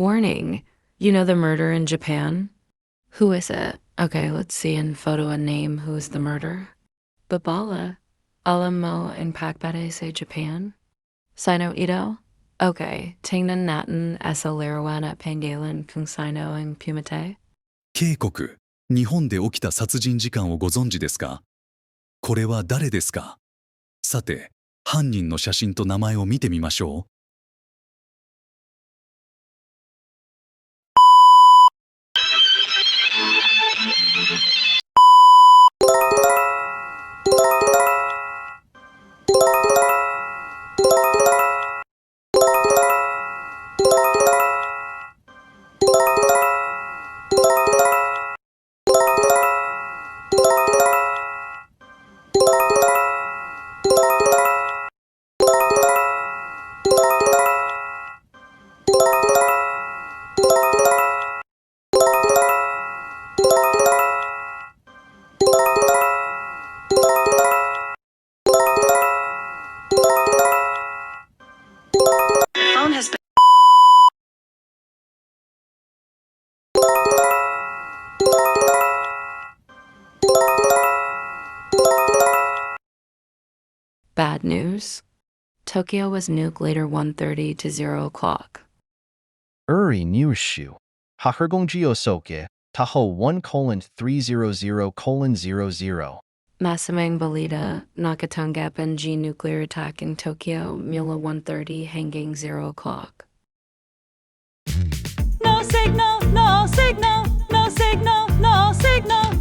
warning. You know the murder in Japan? Who is it? Okay, let's see in photo and name who is the murder. Babala. Alam mo in Pakbate say Japan? Sino Ito? Okay, tingnan natin sa larawan at pangalan kung sino ang pumatay? 警告、日本で起きた殺人事件をご存知ですか？これは誰ですか？さて、犯人の写真と名前を見てみましょう。Bad news. Tokyo was nuked later 1:30 to 0 o'clock. Uri Newshu. Hahergongjio Soke. Taho 1:300:00. Masamang Balita, Nakatangapan G nuclear attack in Tokyo, Mula 1:30 hanging 0 o'clock. No signal, no signal, no signal, no signal.